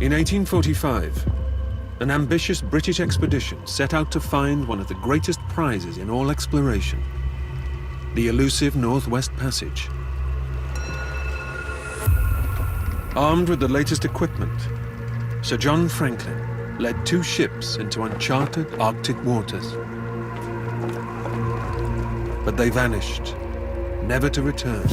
In 1845, an ambitious British expedition set out to find one of the greatest prizes in all exploration, the elusive Northwest Passage. Armed with the latest equipment, Sir John Franklin led 2 ships into uncharted Arctic waters. But they vanished, never to return.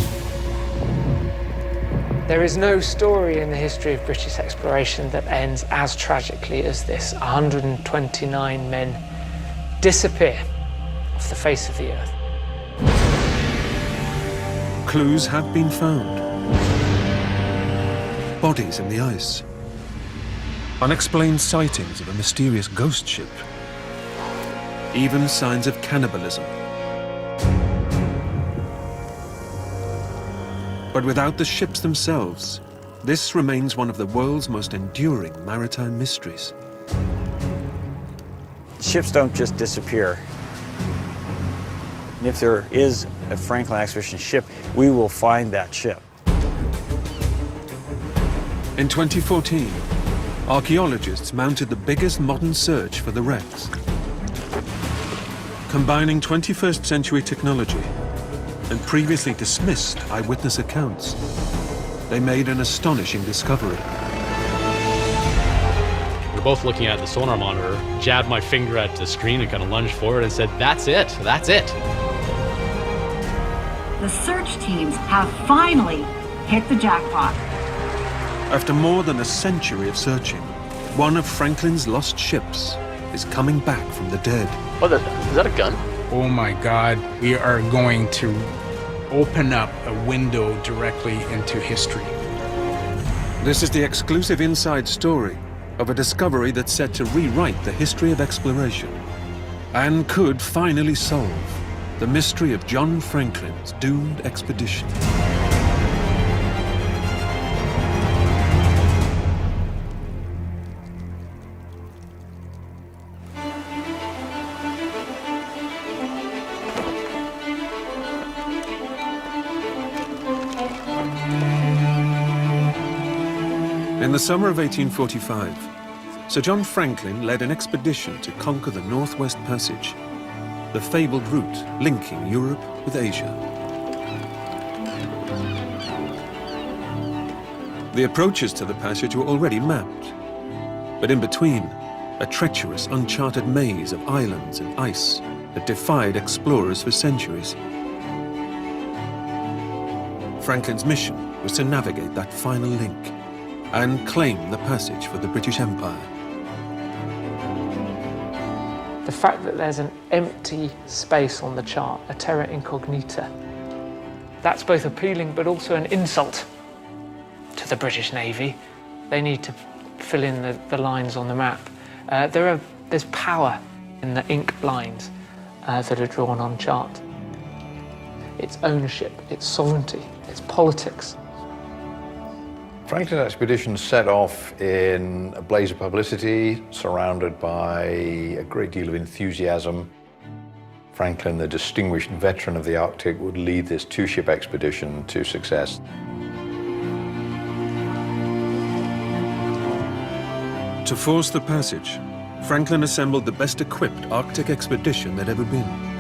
There is no story in the history of British exploration that ends as tragically as this. 129 men disappear off the face of the earth. Clues have been found. Bodies in the ice. Unexplained sightings of a mysterious ghost ship. Even signs of cannibalism. But without the ships themselves, this remains one of the world's most enduring maritime mysteries. Ships don't just disappear. And if there is a Franklin expedition ship, we will find that ship. In 2014, archeologists mounted the biggest modern search for the wrecks. Combining 21st century technology and previously dismissed eyewitness accounts, they made an astonishing discovery. We're both looking at the sonar monitor, jabbed my finger at the screen and kind of lunged forward and said, "That's it, that's it." The search teams have finally hit the jackpot. After more than a century of searching, one of Franklin's lost ships is coming back from the dead. Oh, is that a gun? Oh my God, we are going to open up a window directly into history. This is the exclusive inside story of a discovery that's set to rewrite the history of exploration and could finally solve the mystery of John Franklin's doomed expedition. In the summer of 1845, Sir John Franklin led an expedition to conquer the Northwest Passage, the fabled route linking Europe with Asia. The approaches to the passage were already mapped, but in between, a treacherous, uncharted maze of islands and ice that defied explorers for centuries. Franklin's mission was to navigate that final link and claim the passage for the British Empire. The fact that there's an empty space on the chart, a terra incognita, that's both appealing but also an insult to the British Navy. They need to fill in the lines on the map. There's power in the ink lines that are drawn on chart. It's ownership, it's sovereignty, it's politics. Franklin's expedition set off in a blaze of publicity, surrounded by a great deal of enthusiasm. Franklin, the distinguished veteran of the Arctic, would lead this 2-ship expedition to success. To force the passage, Franklin assembled the best equipped Arctic expedition there'd ever been.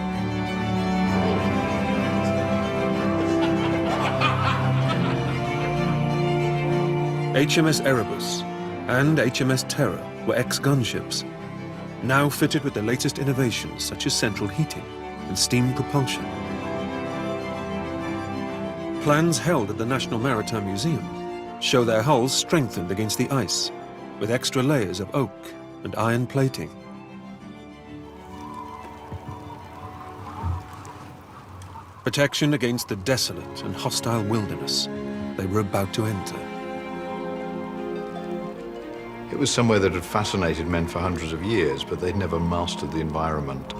HMS Erebus and HMS Terror were ex-gunships, now fitted with the latest innovations such as central heating and steam propulsion. Plans held at the National Maritime Museum show their hulls strengthened against the ice with extra layers of oak and iron plating. Protection against the desolate and hostile wilderness they were about to enter. It was somewhere that had fascinated men for hundreds of years, but they'd never mastered the environment.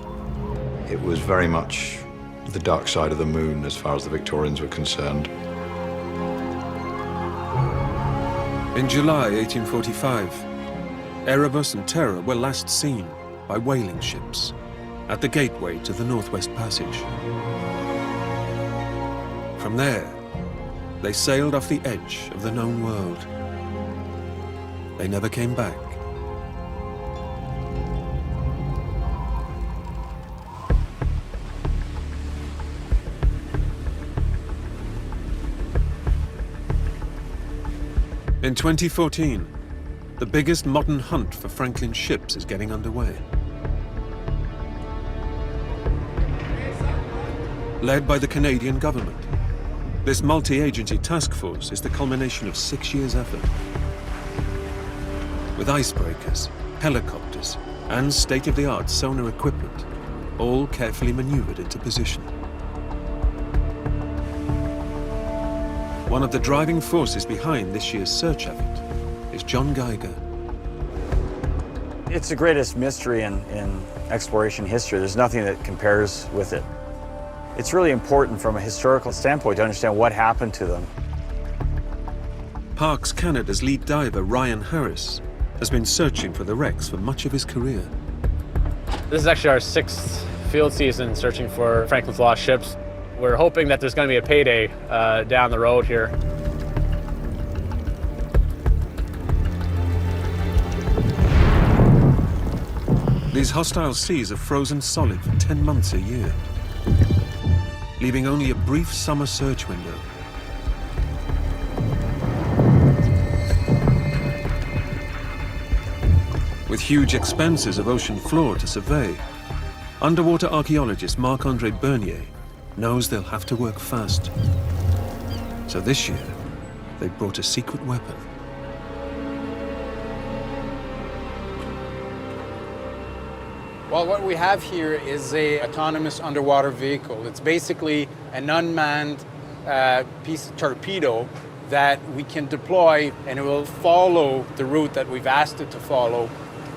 It was very much the dark side of the moon as far as the Victorians were concerned. In July 1845, Erebus and Terror were last seen by whaling ships at the gateway to the Northwest Passage. From there, they sailed off the edge of the known world. they never came back. In 2014, the biggest modern hunt for Franklin's ships is getting underway. Led by the Canadian government, this multi-agency task force is the culmination of 6 years' effort. With icebreakers, helicopters, and state-of-the-art sonar equipment, all carefully maneuvered into position. One of the driving forces behind this year's search effort is John Geiger. It's the greatest mystery in exploration history. There's nothing that compares with it. It's really important from a historical standpoint to understand what happened to them. Parks Canada's lead diver Ryan Harris has been searching for the wrecks for much of his career. This is actually our 6th field season searching for Franklin's lost ships. We're hoping that there's going to be a payday down the road here. These hostile seas are frozen solid for 10 months a year, leaving only a brief summer search window. With huge expanses of ocean floor to survey, underwater archaeologist Marc-André Bernier knows they'll have to work fast. So this year, they brought a secret weapon. Well, what we have here is an autonomous underwater vehicle. It's basically an unmanned piece of torpedo that we can deploy, and it will follow the route that we've asked it to follow,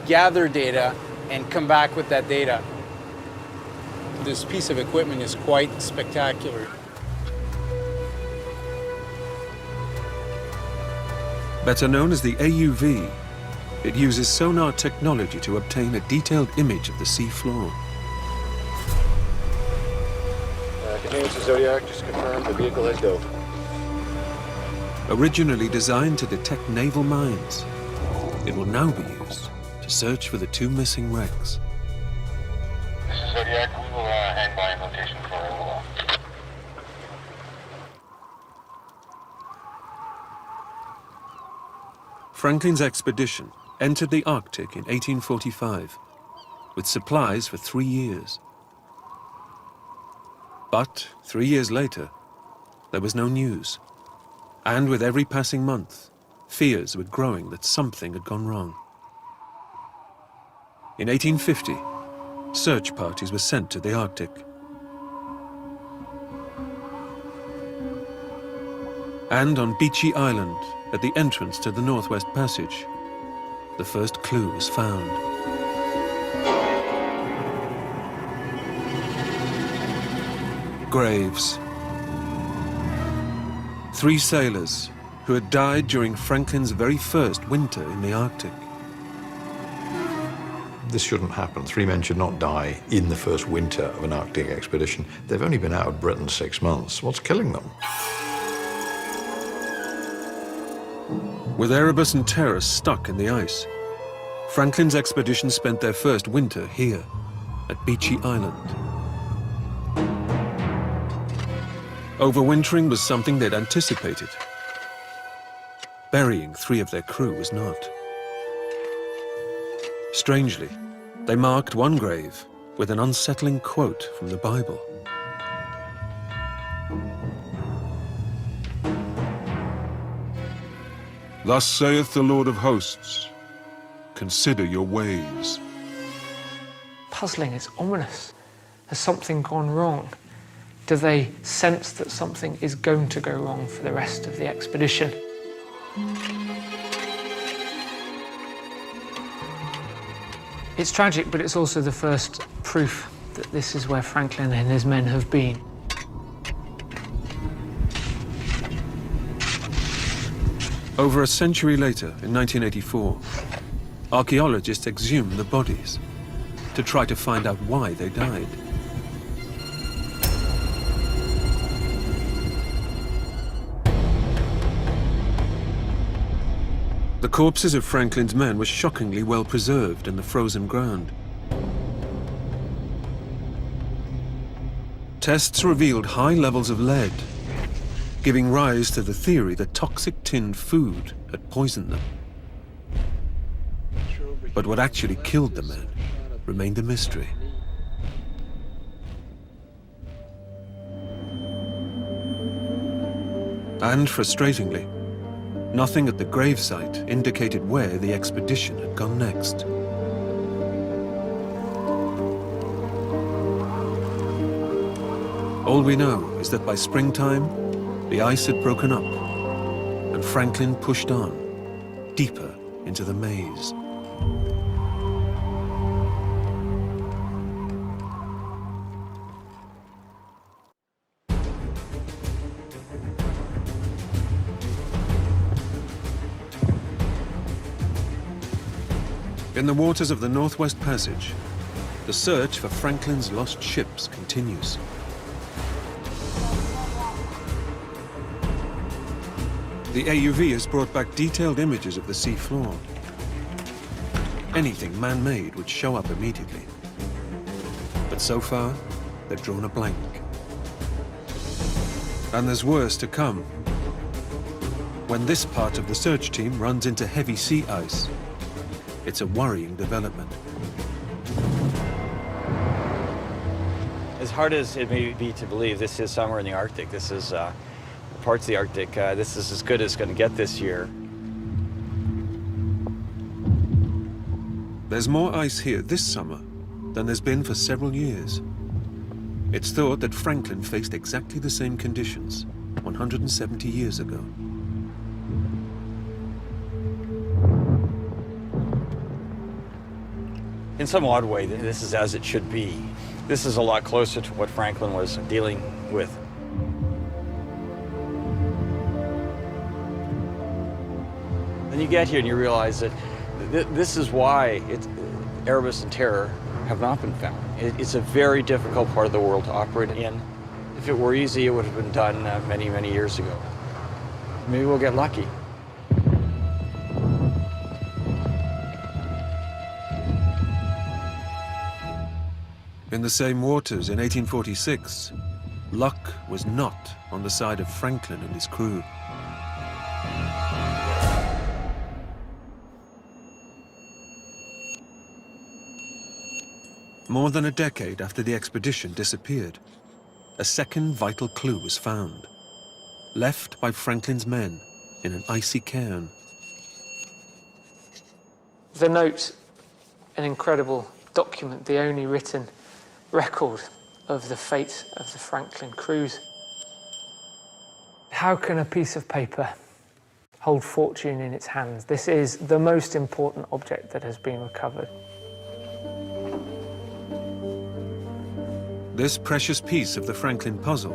gather data, and come back with that data. This piece of equipment is quite spectacular. Better known as the AUV, it uses sonar technology to obtain a detailed image of the sea floor. Continuing to Zodiac, just confirm the vehicle has dove. Originally designed to detect naval mines, it will now be used to search for the 2 missing wrecks. This is Zodiac, we will hang by in location for a little while. Franklin's expedition entered the Arctic in 1845 with supplies for 3 years. But 3 years later, there was no news. And with every passing month, fears were growing that something had gone wrong. In 1850, search parties were sent to the Arctic. And on Beechey Island, at the entrance to the Northwest Passage, the first clue was found. Graves. 3 sailors who had died during Franklin's very first winter in the Arctic. This shouldn't happen. 3 men should not die in the first winter of an Arctic expedition. They've only been out of Britain 6 months. What's killing them? With Erebus and Terror stuck in the ice, Franklin's expedition spent their first winter here, at Beechey Island. Overwintering was something they'd anticipated. Burying 3 of their crew was not. Strangely, they marked one grave with an unsettling quote from the Bible. Thus saith the Lord of hosts, consider your ways. Puzzling, it's ominous. Has something gone wrong? Do they sense that something is going to go wrong for the rest of the expedition? It's tragic, but it's also the first proof that this is where Franklin and his men have been. Over a century later, in 1984, archaeologists exhumed the bodies to try to find out why they died. The corpses of Franklin's men were shockingly well preserved in the frozen ground. Tests revealed high levels of lead, giving rise to the theory that toxic tinned food had poisoned them. But what actually killed the men remained a mystery. And frustratingly, nothing at the gravesite indicated where the expedition had gone next. All we know is that by springtime, the ice had broken up, and Franklin pushed on, deeper into the maze. In the waters of the Northwest Passage, the search for Franklin's lost ships continues. The AUV has brought back detailed images of the sea floor. Anything man-made would show up immediately. But so far, they've drawn a blank. And there's worse to come. When this part of the search team runs into heavy sea ice, it's a worrying development. As hard as it may be to believe, this is somewhere in the Arctic. This is parts of the Arctic. This is as good as it's going to get this year. There's more ice here this summer than there's been for several years. It's thought that Franklin faced exactly the same conditions 170 years ago. In some odd way, this is as it should be. This is a lot closer to what Franklin was dealing with. Then you get here and you realize that this is why Erebus and Terror have not been found. It's a very difficult part of the world to operate in. If it were easy, it would have been done many, many years ago. Maybe we'll get lucky. In the same waters in 1846, luck was not on the side of Franklin and his crew. More than a decade after the expedition disappeared, a second vital clue was found, left by Franklin's men in an icy cairn. The note, an incredible document, the only written record of the fate of the Franklin cruise. How can a piece of paper hold fortune in its hands? This is the most important object that has been recovered. This precious piece of the Franklin puzzle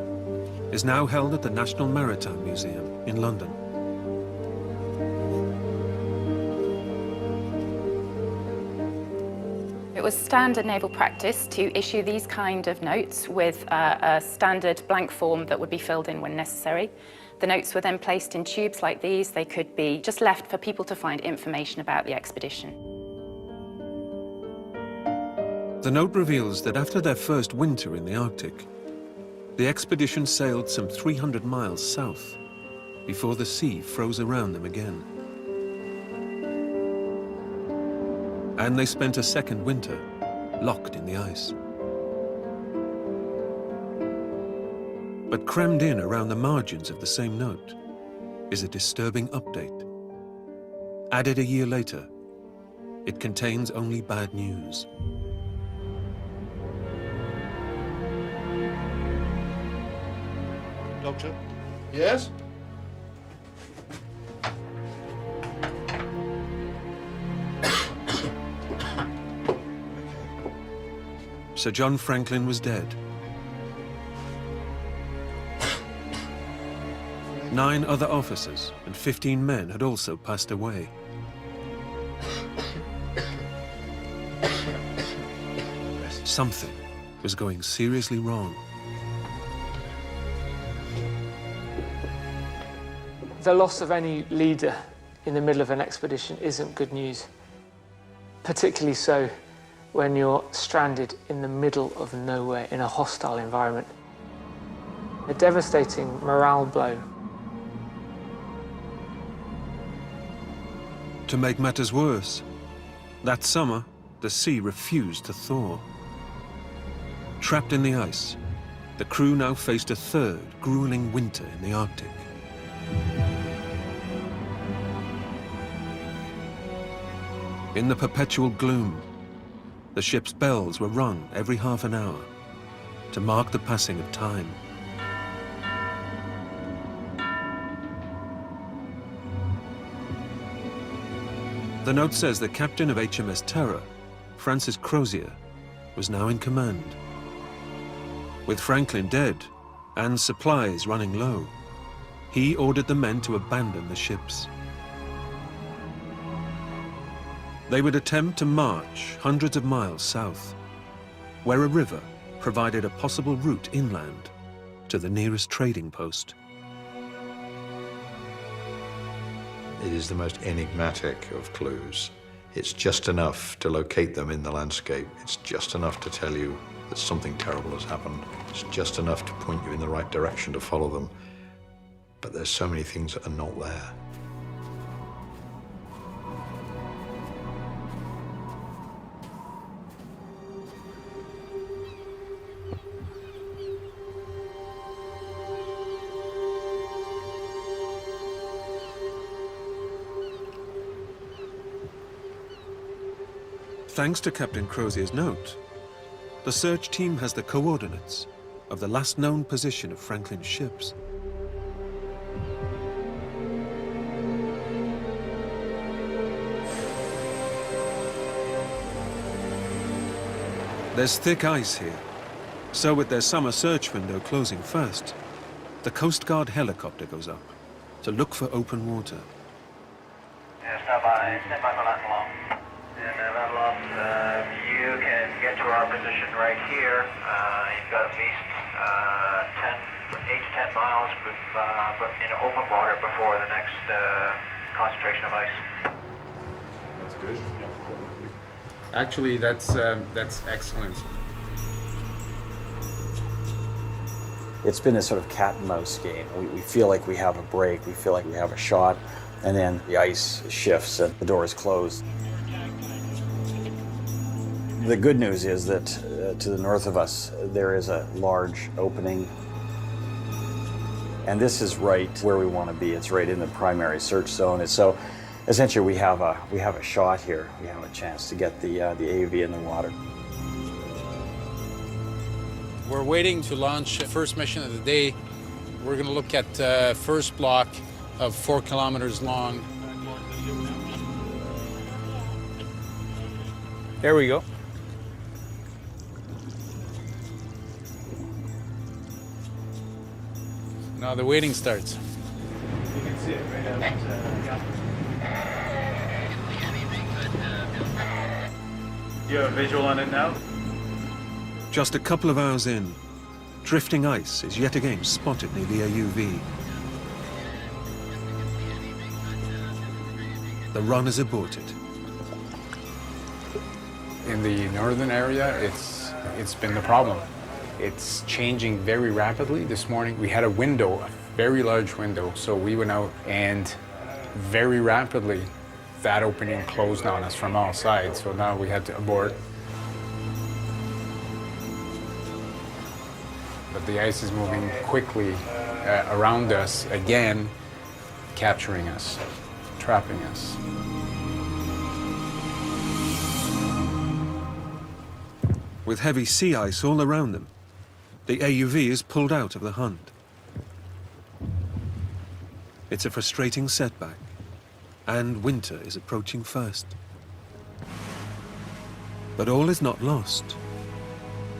is now held at the National Maritime Museum in London. It was standard naval practice to issue these kind of notes with a standard blank form that would be filled in when necessary. The notes were then placed in tubes like these. They could be just left for people to find information about the expedition. The note reveals that after their first winter in the Arctic, the expedition sailed some 300 miles south before the sea froze around them again. And they spent a second winter locked in the ice. But crammed in around the margins of the same note is a disturbing update. Added a year later, it contains only bad news. Doctor? Yes? Sir John Franklin was dead. 9 other officers and 15 men had also passed away. Something was going seriously wrong. The loss of any leader in the middle of an expedition isn't good news. Particularly so when you're stranded in the middle of nowhere in a hostile environment. A devastating morale blow. To make matters worse, that summer, the sea refused to thaw. Trapped in the ice, the crew now faced a third grueling winter in the Arctic. In the perpetual gloom, the ship's bells were rung every half an hour to mark the passing of time. The note says the captain of HMS Terror, Francis Crozier, was now in command. With Franklin dead and supplies running low, he ordered the men to abandon the ships. They would attempt to march hundreds of miles south, where a river provided a possible route inland to the nearest trading post. It is the most enigmatic of clues. It's just enough to locate them in the landscape. It's just enough to tell you that something terrible has happened. It's just enough to point you in the right direction to follow them. But there's so many things that are not there. Thanks to Captain Crozier's note, the search team has the coordinates of the last known position of Franklin's ships. There's thick ice here, so with their summer search window closing first, the Coast Guard helicopter goes up to look for open water. Stand by for that long. And that lost, you can get to our position right here. You've got at least 8 to 10 miles in open water before the next concentration of ice. That's good. Actually, that's excellent. It's been a sort of cat and mouse game. We feel like we have a break, we feel like we have a shot, and then the ice shifts and the door is closed. The good news is that to the north of us, there is a large opening. And this is right where we want to be. It's right in the primary search zone. And so essentially we have a shot here. We have a chance to get the AUV in the water. We're waiting to launch the first mission of the day. We're going to look at the first block of 4 kilometers long. There we go. Now the waiting starts. You can see it right out. You have a visual on it now? Just a couple of hours in, drifting ice is yet again spotted near the AUV. The run is aborted. In the northern area, it's been the problem. It's changing very rapidly. This morning we had a window, a very large window, so we went out and very rapidly that opening closed on us from all sides, so now we had to abort. But the ice is moving quickly around us, again, capturing us, trapping us. With heavy sea ice all around them, the AUV is pulled out of the hunt. It's a frustrating setback, and winter is approaching fast. But all is not lost.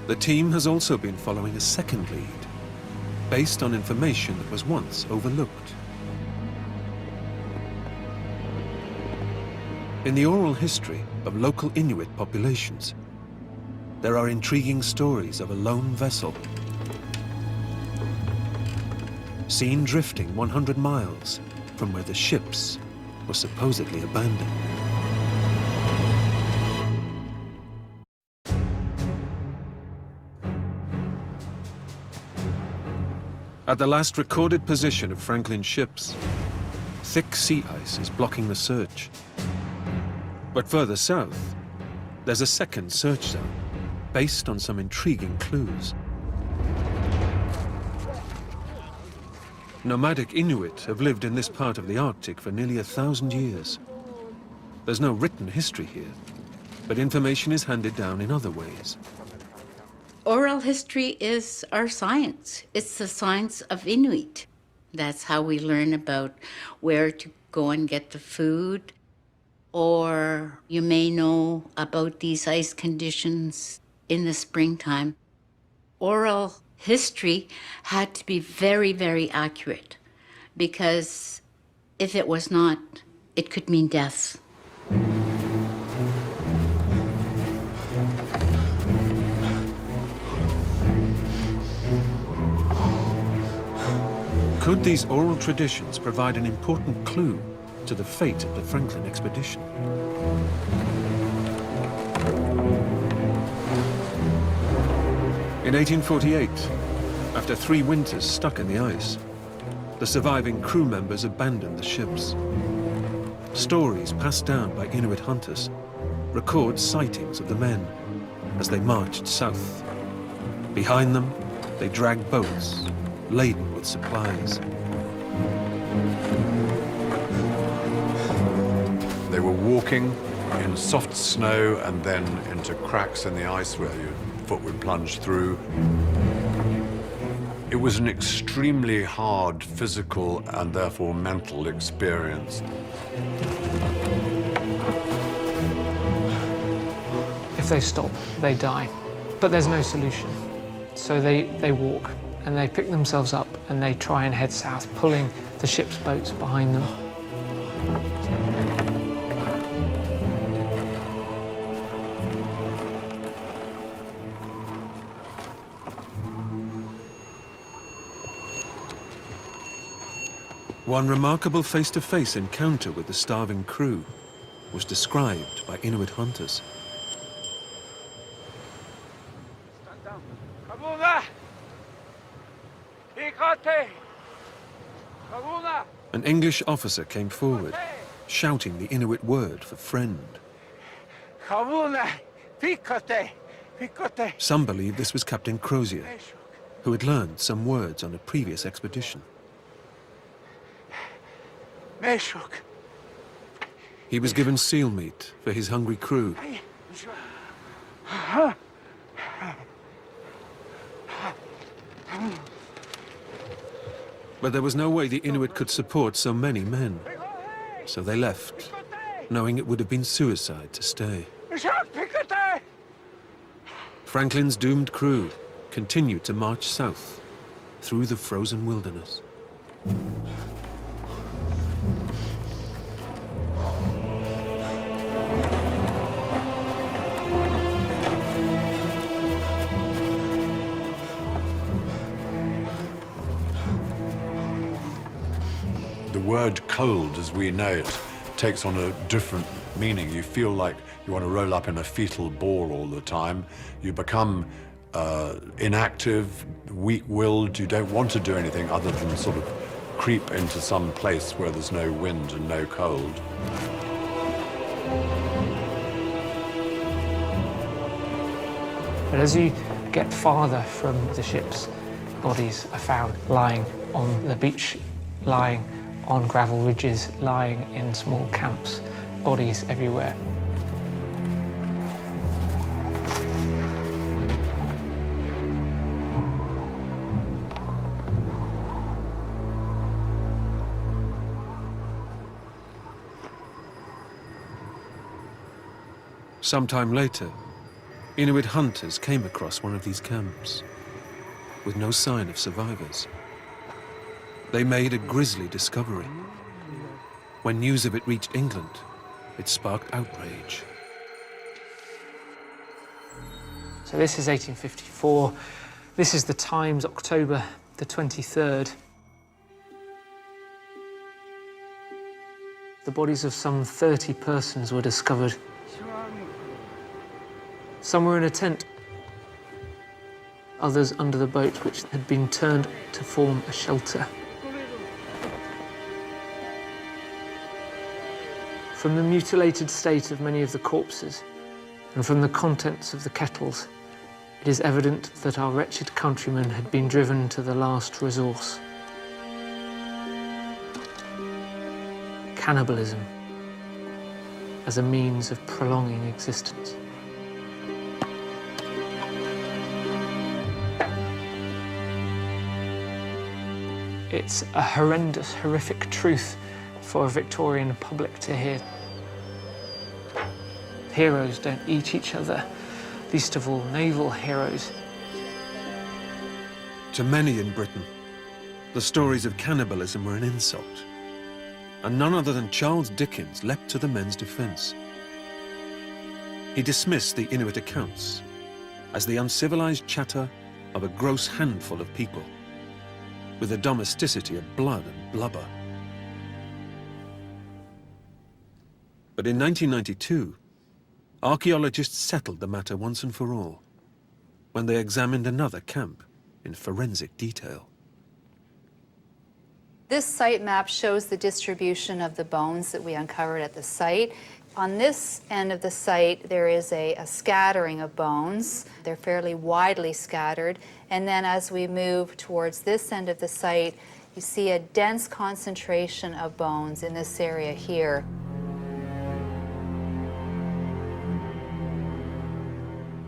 The team has also been following a second lead, based on information that was once overlooked. In the oral history of local Inuit populations, there are intriguing stories of a lone vessel seen drifting 100 miles from where the ships was supposedly abandoned. At the last recorded position of Franklin's ships, thick sea ice is blocking the search. But further south, there's a second search zone, based on some intriguing clues. Nomadic Inuit have lived in this part of the Arctic for nearly 1,000 years. There's no written history here, but information is handed down in other ways. Oral history is our science. It's the science of Inuit. That's how we learn about where to go and get the food. Or you may know about these ice conditions in the springtime. Oral history had to be very, very accurate, because if it was not, it could mean death. Could these oral traditions provide an important clue to the fate of the Franklin expedition? In 1848, after 3 winters stuck in the ice, the surviving crew members abandoned the ships. Stories passed down by Inuit hunters record sightings of the men as they marched south. Behind them, they dragged boats laden with supplies. They were walking in soft snow and then into cracks in the ice where your foot would plunge through. It was an extremely hard physical and therefore mental experience. If they stop, they die. But there's no solution. So they walk and they pick themselves up and they try and head south, pulling the ship's boats behind them. One remarkable face-to-face encounter with the starving crew was described by Inuit hunters. An English officer came forward, shouting the Inuit word for friend. Some believe this was Captain Crozier, who had learned some words on a previous expedition. He was given seal meat for his hungry crew. But there was no way the Inuit could support so many men. So they left, knowing it would have been suicide to stay. Franklin's doomed crew continued to march south through the frozen wilderness. The word cold, as we know it, takes on a different meaning. You feel like you want to roll up in a fetal ball all the time. You become inactive, weak-willed. You don't want to do anything other than sort of creep into some place where there's no wind and no cold. But as you get farther from the ships, bodies are found lying on the beach, lying on gravel ridges, lying in small camps, bodies everywhere. Sometime later, Inuit hunters came across one of these camps with no sign of survivors. They made a grisly discovery. When news of it reached England, it sparked outrage. So this is 1854. This is the Times, October the 23rd. the bodies of some 30 persons were discovered. Some were in a tent, others under the boat, which had been turned to form a shelter. From the mutilated state of many of the corpses, and from the contents of the kettles, it is evident that our wretched countrymen had been driven to the last resource. Cannibalism as a means of prolonging existence. It's a horrendous, horrific truth for a Victorian public to hear. Heroes don't eat each other, least of all naval heroes. To many in Britain, the stories of cannibalism were an insult, and none other than Charles Dickens leapt to the men's defense. He dismissed the Inuit accounts as the uncivilized chatter of a gross handful of people, with the domesticity of blood and blubber. But in 1992, archeologists settled the matter once and for all, when they examined another camp in forensic detail. This site map shows the distribution of the bones that we uncovered at the site. On this end of the site, there is a scattering of bones. They're fairly widely scattered. And then as we move towards this end of the site, you see a dense concentration of bones in this area here.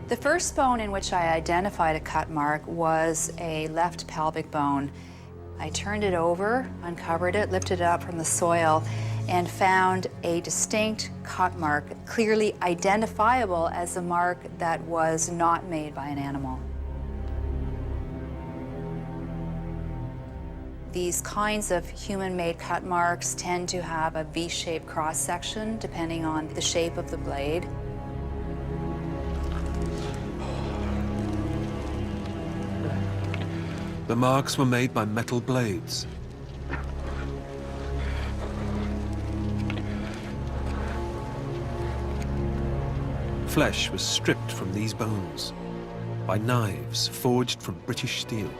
The first bone in which I identified a cut mark was a left pelvic bone. I turned it over, uncovered it, lifted it up from the soil, and found a distinct cut mark, clearly identifiable as a mark that was not made by an animal. These kinds of human-made cut marks tend to have a V-shaped cross-section depending on the shape of the blade. The marks were made by metal blades. Flesh was stripped from these bones by knives forged from British steel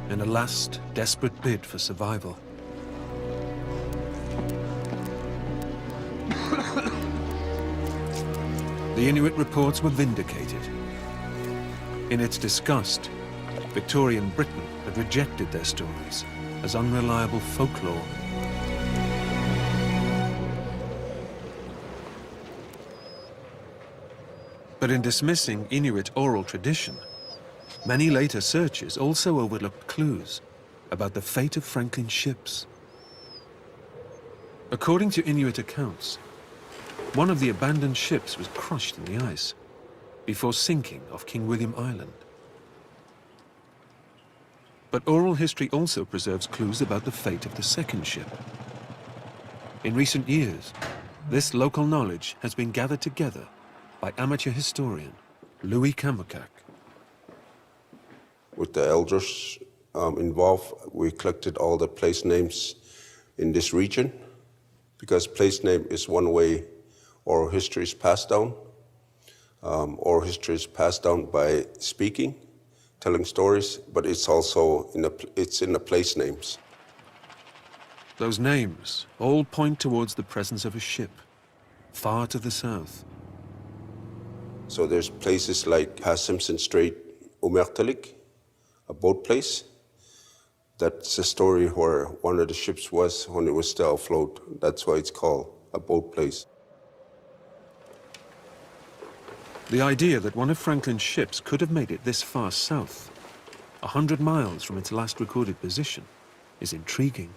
in a last desperate bid for survival. The Inuit reports were vindicated. In its disgust, Victorian Britain had rejected their stories as unreliable folklore. But in dismissing Inuit oral tradition, many later searches also overlooked clues about the fate of Franklin's ships. According to Inuit accounts, one of the abandoned ships was crushed in the ice before sinking off King William Island. But oral history also preserves clues about the fate of the second ship. In recent years, this local knowledge has been gathered together by amateur historian Louis Kamukak. With the elders involved, we collected all the place names in this region, because place name is one way oral history is passed down. Oral history is passed down by speaking, telling stories, but it's also in the place names. Those names all point towards the presence of a ship, far to the south. So there's places like Simpson Strait, Umertalik, a boat place. That's a story where one of the ships was when it was still afloat. That's why it's called a boat place. The idea that one of Franklin's ships could have made it this far south, 100 miles from its last recorded position, is intriguing.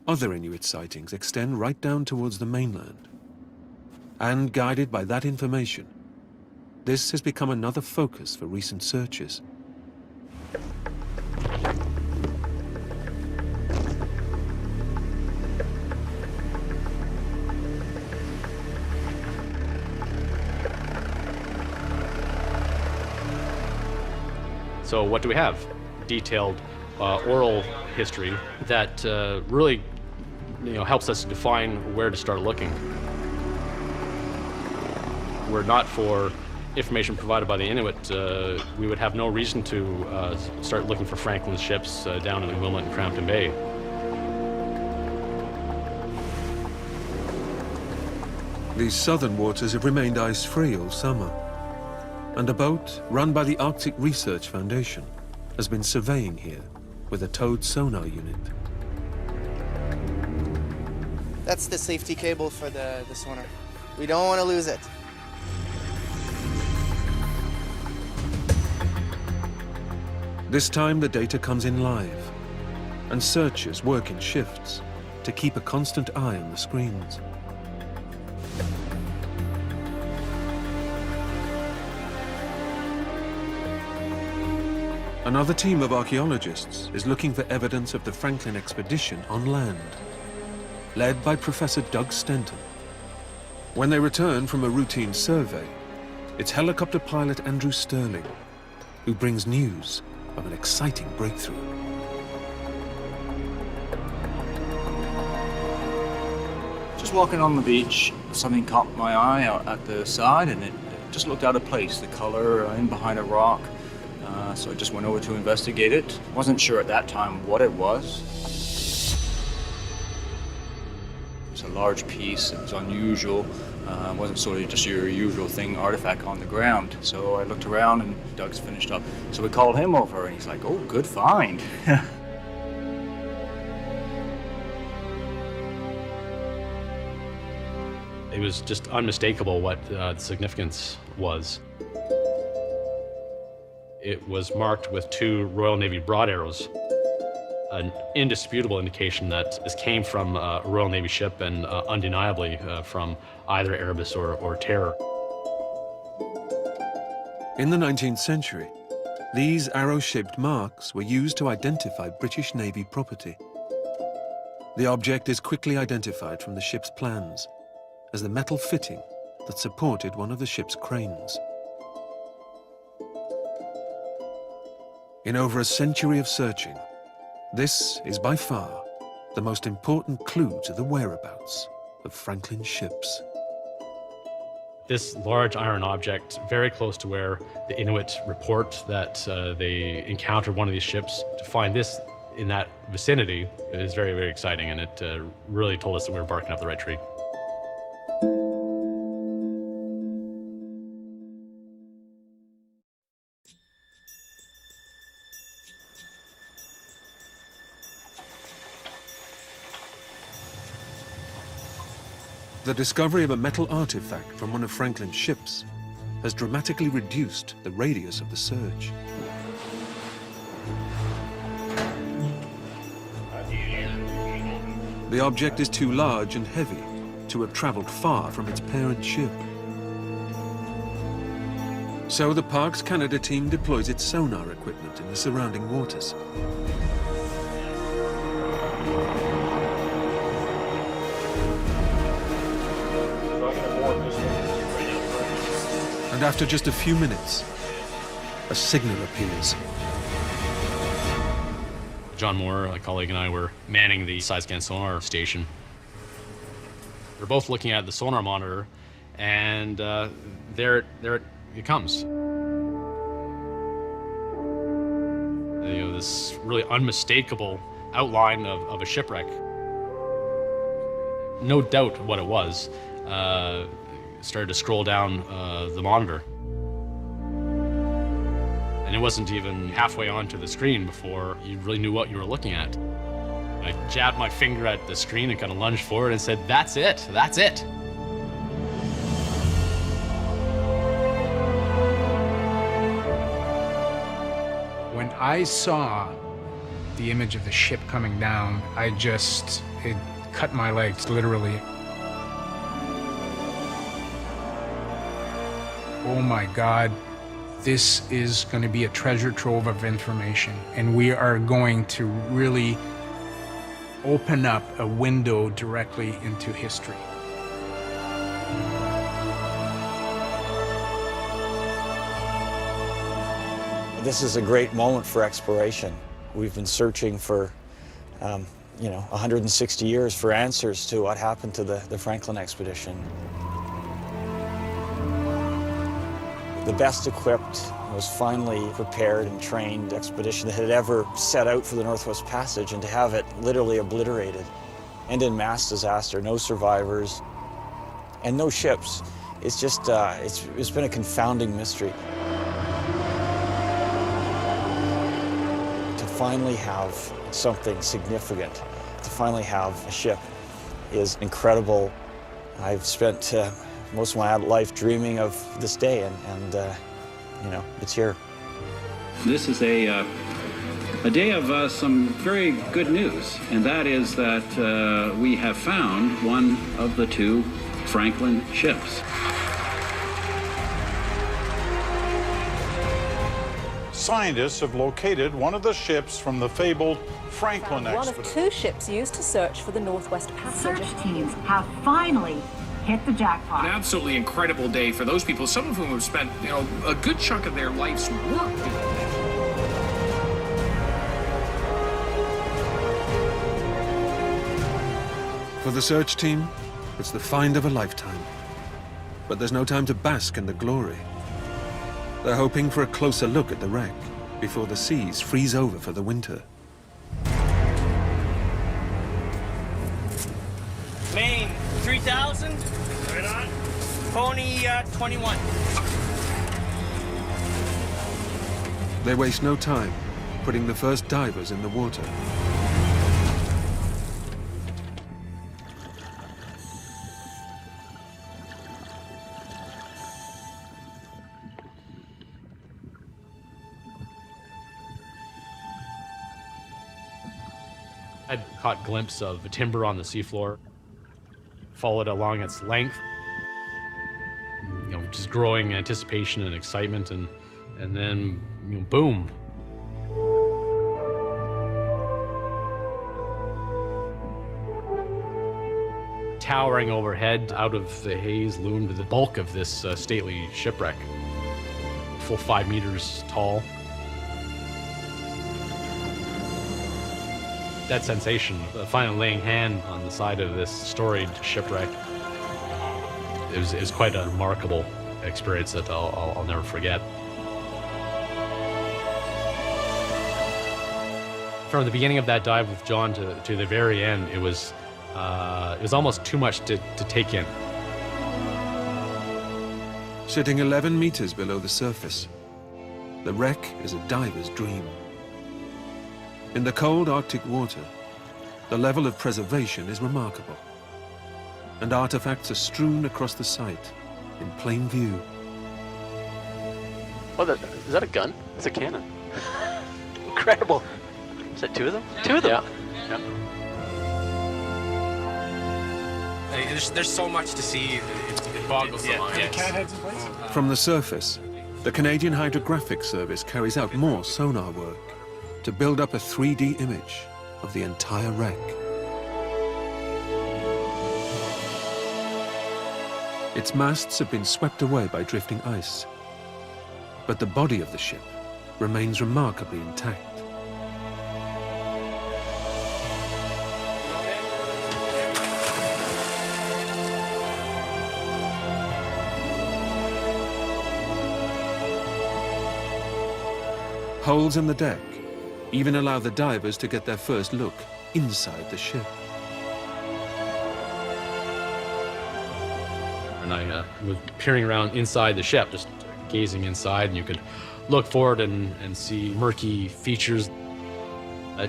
Other Inuit sightings extend right down towards the mainland. And guided by that information, this has become another focus for recent searches. So what do we have? Detailed oral history that really helps us define where to start looking. Were not for information provided by the Inuit, we would have no reason to start looking for Franklin's ships down in the Wilmot and Crampton Bay. These southern waters have remained ice-free all summer, and a boat run by the Arctic Research Foundation has been surveying here with a towed sonar unit. That's the safety cable for the sonar. We don't want to lose it. This time the data comes in live, and searchers work in shifts to keep a constant eye on the screens. Another team of archaeologists is looking for evidence of the Franklin expedition on land, led by Professor Doug Stenton. When they return from a routine survey, it's helicopter pilot Andrew Sterling who brings news of an exciting breakthrough. Just walking on the beach, something caught my eye out at the side, and it just looked out of place, the color in behind a rock. So I just went over to investigate it. Wasn't sure at that time what it was. It was a large piece, it was unusual. It wasn't sort of just your usual thing, artifact on the ground. So I looked around and Doug's finished up. So we called him over and he's like, oh, good find. It was just unmistakable what the significance was. It was marked with 2 Royal Navy broad arrows, an indisputable indication that this came from a Royal Navy ship and undeniably from either Erebus or Terror. In the 19th century, these arrow-shaped marks were used to identify British Navy property. The object is quickly identified from the ship's plans as the metal fitting that supported one of the ship's cranes. In over a century of searching, this is by far the most important clue to the whereabouts of Franklin's ships. This large iron object, very close to where the Inuit report that they encountered one of these ships, to find this in that vicinity is very, very exciting, and it really told us that we were barking up the right tree. The discovery of a metal artifact from one of Franklin's ships has dramatically reduced the radius of the search. The object is too large and heavy to have traveled far from its parent ship. So the Parks Canada team deploys its sonar equipment in the surrounding waters. And after just a few minutes, a signal appears. John Moore, a colleague, and I were manning the side-scan sonar station. We're both looking at the sonar monitor, and there it comes. This really unmistakable outline of a shipwreck. No doubt what it was. Started to scroll down the monitor. And it wasn't even halfway onto the screen before you really knew what you were looking at. I jabbed my finger at the screen and kind of lunged forward and said, "That's it, that's it." When I saw the image of the ship coming down, it cut my legs, literally. Oh my God, this is going to be a treasure trove of information, and we are going to really open up a window directly into history. This is a great moment for exploration. We've been searching for, 160 years for answers to what happened to the Franklin expedition. The best equipped, most finely prepared and trained expedition that had ever set out for the Northwest Passage, and to have it literally obliterated. And in mass disaster, no survivors, and no ships. It's just, it's been a confounding mystery. To finally have something significant, to finally have a ship is incredible. I've spent most of my adult life dreaming of this day, and it's here. This is a day of some very good news, and that is that we have found one of the two Franklin ships. Scientists have located one of the ships from the fabled Franklin expedition. One of two ships used to search for the Northwest Passage. Search teams have finally hit the jackpot. An absolutely incredible day for those people, some of whom have spent, a good chunk of their life's work. For the search team, it's the find of a lifetime. But there's no time to bask in the glory. They're hoping for a closer look at the wreck before the seas freeze over for the winter. Main 3,000. Right on. Pony 21. They waste no time putting the first divers in the water. I'd caught a glimpse of the timber on the seafloor, followed along its length, just growing anticipation and excitement, and then, boom. Towering overhead, out of the haze, loomed the bulk of this stately shipwreck, full 5 meters tall. That sensation of finally laying hand on the side of this storied shipwreck is quite a remarkable experience that I'll never forget. From the beginning of that dive with John to the very end, it was almost too much to take in. Sitting 11 meters below the surface, the wreck is a diver's dream. In the cold Arctic water, the level of preservation is remarkable, and artifacts are strewn across the site in plain view. Oh, is that a gun? It's a cannon. Incredible. Is that 2 of them? 2 of them? Yeah. There's so much to see, it boggles the mind. From the surface, the Canadian Hydrographic Service carries out more sonar work to build up a 3D image of the entire wreck. Its masts have been swept away by drifting ice, but the body of the ship remains remarkably intact. Holes in the deck even allow the divers to get their first look inside the ship. And I was peering around inside the ship, just gazing inside, and you could look forward and see murky features.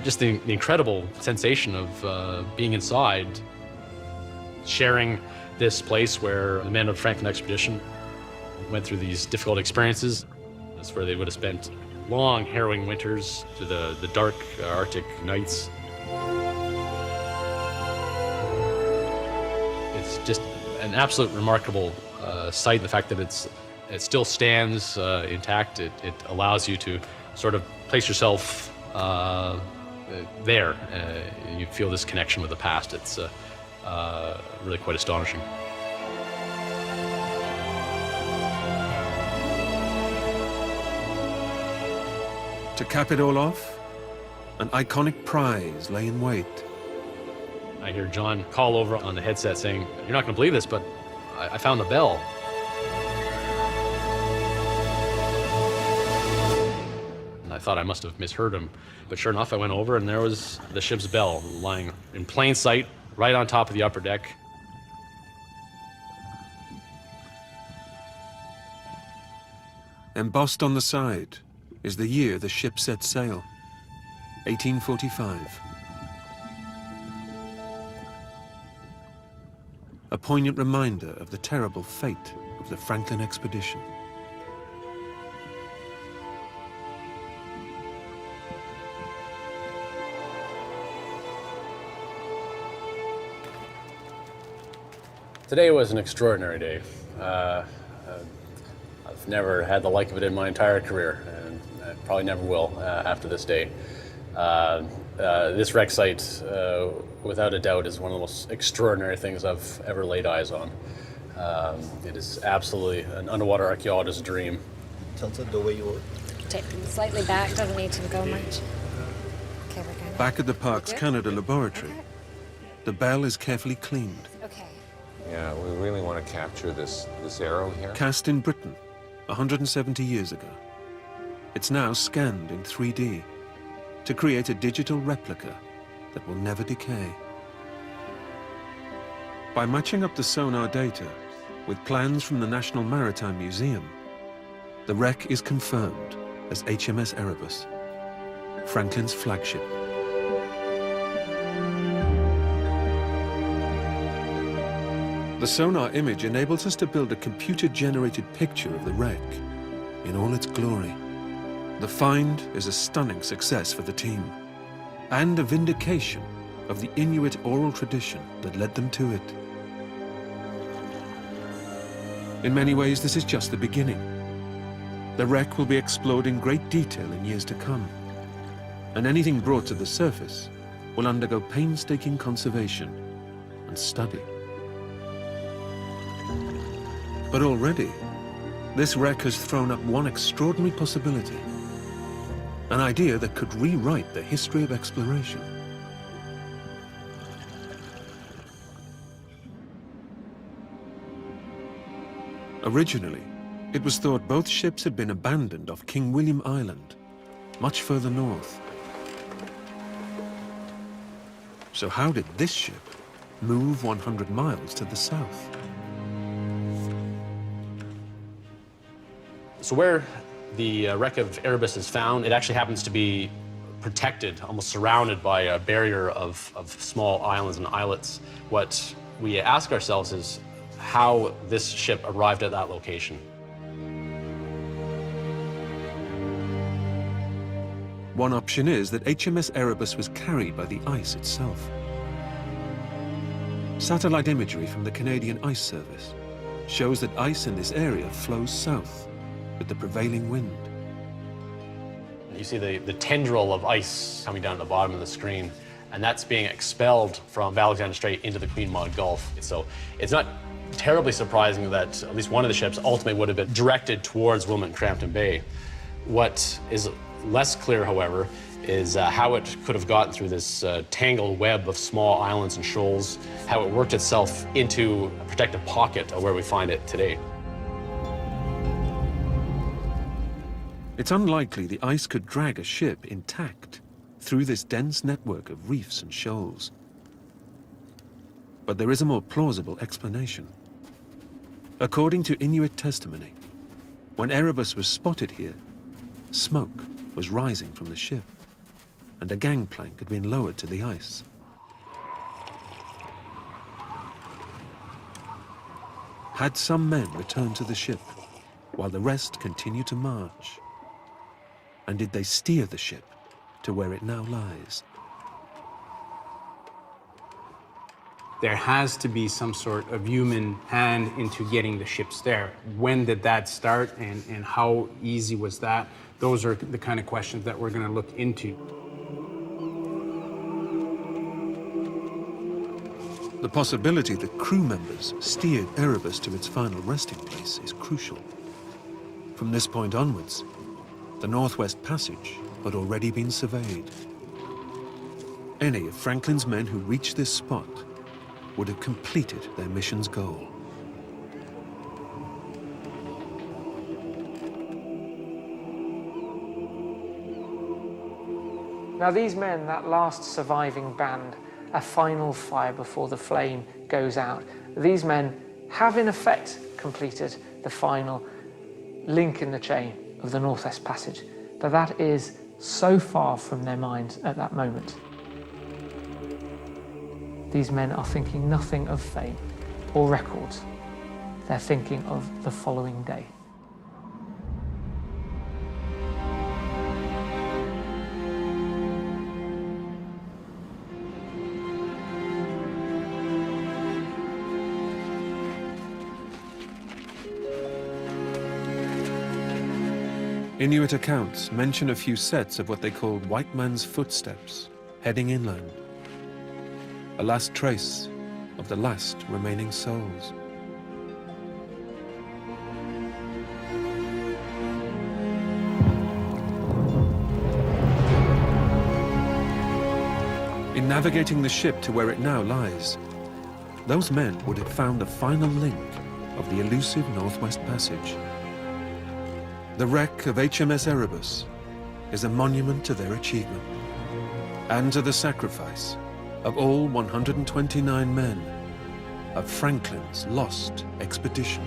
Just the incredible sensation of being inside, sharing this place where the men of the Franklin expedition went through these difficult experiences. That's where they would have spent long, harrowing winters to the dark Arctic nights. It's just an absolute remarkable sight. The fact that it still stands intact, it allows you to sort of place yourself there. You feel this connection with the past. It's really quite astonishing. To cap it all off, an iconic prize lay in wait. I hear John call over on the headset saying, "You're not going to believe this, but I found the bell." And I thought I must have misheard him. But sure enough, I went over and there was the ship's bell lying in plain sight right on top of the upper deck. Embossed on the side is the year the ship set sail, 1845. A poignant reminder of the terrible fate of the Franklin expedition. Today was an extraordinary day. I've never had the like of it in my entire career, and I probably never will after this day. This wreck site, without a doubt, is one of the most extraordinary things I've ever laid eyes on. It is absolutely an underwater archaeologist's dream. Tilted the way you were. Take them slightly back, doesn't need to go much. Okay, we're good. Back at the park's Canada laboratory, the bell is carefully cleaned. Okay. Yeah, we really want to capture this arrow here. Cast in Britain 170 years ago. It's now scanned in 3D to create a digital replica that will never decay. By matching up the sonar data with plans from the National Maritime Museum, the wreck is confirmed as HMS Erebus, Franklin's flagship. The sonar image enables us to build a computer-generated picture of the wreck in all its glory. The find is a stunning success for the team and a vindication of the Inuit oral tradition that led them to it. In many ways, this is just the beginning. The wreck will be explored in great detail in years to come, and anything brought to the surface will undergo painstaking conservation and study. But already, this wreck has thrown up one extraordinary possibility, an idea that could rewrite the history of exploration. Originally, it was thought both ships had been abandoned off King William Island, much further north. So how did this ship move 100 miles to the south? So where the wreck of Erebus is found, it actually happens to be protected, almost surrounded by a barrier of small islands and islets. What we ask ourselves is how this ship arrived at that location. One option is that HMS Erebus was carried by the ice itself. Satellite imagery from the Canadian Ice Service shows that ice in this area flows south with the prevailing wind. You see the tendril of ice coming down to the bottom of the screen, and that's being expelled from Alexander Strait into the Queen Maud Gulf. So it's not terribly surprising that at least one of the ships ultimately would have been directed towards Wilmot and Crampton Bay. What is less clear, however, is how it could have gotten through this tangled web of small islands and shoals, how it worked itself into a protective pocket of where we find it today. It's unlikely the ice could drag a ship intact through this dense network of reefs and shoals. But there is a more plausible explanation. According to Inuit testimony, when Erebus was spotted here, smoke was rising from the ship, and a gangplank had been lowered to the ice. Had some men returned to the ship, while the rest continued to march? And did they steer the ship to where it now lies? There has to be some sort of human hand into getting the ships there. When did that start, and how easy was that? Those are the kind of questions that we're going to look into. The possibility that crew members steered Erebus to its final resting place is crucial. From this point onwards, the Northwest Passage had already been surveyed. Any of Franklin's men who reached this spot would have completed their mission's goal. Now these men, that last surviving band, a final fire before the flame goes out, these men have in effect completed the final link in the chain of the Northwest Passage, but that is so far from their minds at that moment. These men are thinking nothing of fame or records. They're thinking of the following day. Inuit accounts mention a few sets of what they called white man's footsteps heading inland. A last trace of the last remaining souls. In navigating the ship to where it now lies, those men would have found the final link of the elusive Northwest Passage. The wreck of HMS Erebus is a monument to their achievement and to the sacrifice of all 129 men of Franklin's lost expedition.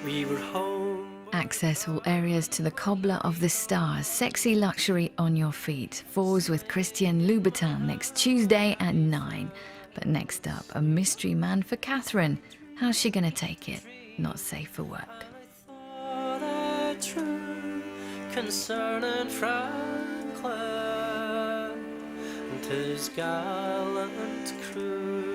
We were home. Access all areas to the Cobbler of the Stars, sexy luxury on your feet. Falls with Christian Louboutin next Tuesday at 9. But next up, a mystery man for Catherine. How's she gonna take it? Not safe for work. True concerning Franklin and his gallant crew.